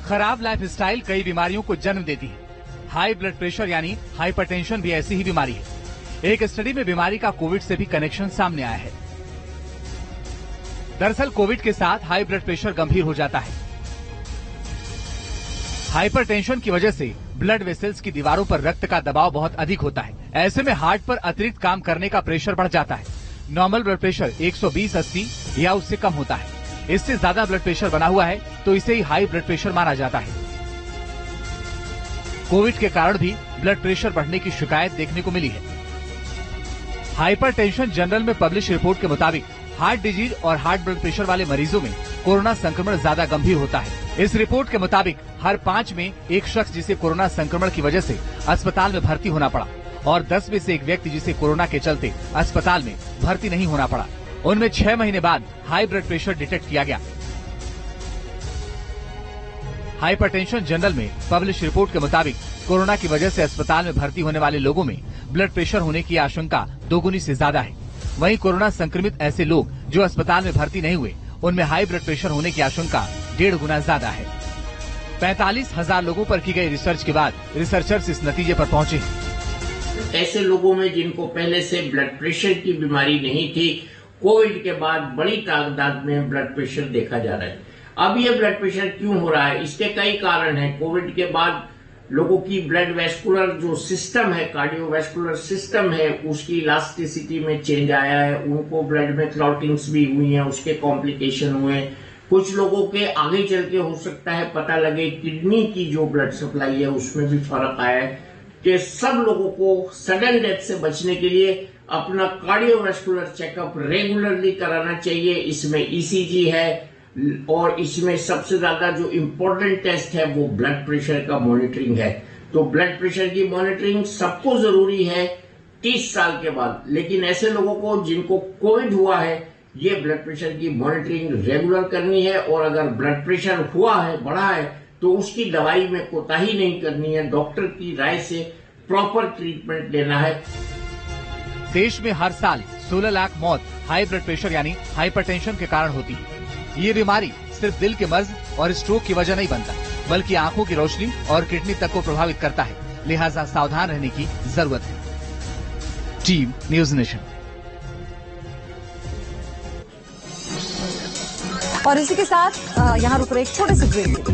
खराब लाइफस्टाइल कई बीमारियों को जन्म देती है। हाई ब्लड प्रेशर यानी हाइपरटेंशन भी ऐसी ही बीमारी है। एक स्टडी में बीमारी का कोविड से भी कनेक्शन सामने आया है। दरअसल कोविड के साथ हाई ब्लड प्रेशर गंभीर हो जाता है। हाइपरटेंशन की वजह से ब्लड वेसल्स की दीवारों पर रक्त का दबाव बहुत अधिक होता है। ऐसे में हार्ट पर अतिरिक्त काम करने का प्रेशर बढ़ जाता है। नॉर्मल ब्लड प्रेशर 120/80 या उससे कम होता है। इससे ज्यादा ब्लड प्रेशर बना हुआ है तो इसे ही हाई ब्लड प्रेशर माना जाता है। कोविड के कारण भी ब्लड प्रेशर बढ़ने की शिकायत देखने को मिली है। हाइपरटेंशन जनरल में पब्लिश रिपोर्ट के मुताबिक हार्ट डिजीज और हार्ट ब्लड प्रेशर वाले मरीजों में कोरोना संक्रमण ज्यादा गंभीर होता है। इस रिपोर्ट के मुताबिक हर 5 में एक शख्स जिसे कोरोना संक्रमण की वजह से अस्पताल में भर्ती होना पड़ा और 10 में से एक व्यक्ति जिसे कोरोना के चलते अस्पताल में भर्ती नहीं होना पड़ा। उनमें 6 महीने बाद हाई ब्लड प्रेशर डिटेक्ट किया गया। हाइपरटेंशन जनरल में पब्लिश रिपोर्ट के मुताबिक कोरोना की वजह से अस्पताल में भर्ती होने वाले लोगों में ब्लड प्रेशर होने की आशंका 2 गुनी से ज्यादा है। वहीं कोरोना संक्रमित ऐसे लोग जो अस्पताल में भर्ती नहीं हुए, उनमें हाई ब्लड प्रेशर होने की आशंका 1.5 गुना ज्यादा है। 45,000 लोगों पर की गई रिसर्च के बाद रिसर्चर्स इस नतीजे पर पहुंचे हैं। ऐसे लोगों में जिनको पहले से ब्लड प्रेशर की बीमारी नहीं थी, कोविड के बाद बड़ी तादाद में ब्लड प्रेशर देखा जा रहा है। अब ये ब्लड प्रेशर क्यों हो रहा है? इसके कई कारण हैं। कोविड के बाद लोगों की ब्लड वेस्कुलर जो सिस्टम है, कार्डियोवेस्कुलर सिस्टम है, उसकी इलास्टिसिटी में चेंज आया है। उनको ब्लड में क्लॉटिंग्स भी हुई हैं, उसके कॉम्प्लिकेशन हुए। कुछ लोगों के आगे चल के हो सकता है पता लगे किडनी की जो ब्लड सप्लाई है उसमें भी फर्क आया है। कि सब लोगों को सडन डेथ से बचने के लिए अपना कार्डियोवेस्कुलर चेकअप रेगुलरली कराना चाहिए। इसमें ईसीजी है और इसमें सबसे ज्यादा जो इम्पोर्टेंट टेस्ट है वो ब्लड प्रेशर का मॉनिटरिंग है। तो ब्लड प्रेशर की मॉनिटरिंग सबको जरूरी है 30 साल के बाद। लेकिन ऐसे लोगों को जिनको कोविड हुआ है, ये ब्लड प्रेशर की मॉनिटरिंग रेगुलर करनी है और अगर ब्लड प्रेशर हुआ है, बढ़ा है, तो उसकी दवाई में कोताही नहीं करनी है। डॉक्टर की राय से प्रॉपर ट्रीटमेंट लेना है। देश में हर साल 16 लाख मौत हाई ब्लड प्रेशर यानी हाइपरटेंशन के कारण होती है। ये बीमारी सिर्फ दिल के मर्ज और स्ट्रोक की वजह नहीं बनता, बल्कि आंखों की रोशनी और किडनी तक को प्रभावित करता है। लिहाजा सावधान रहने की जरूरत है। Team news nation. और इसी के साथ यहाँ रुक रहे एक छोटे से ब्रेक।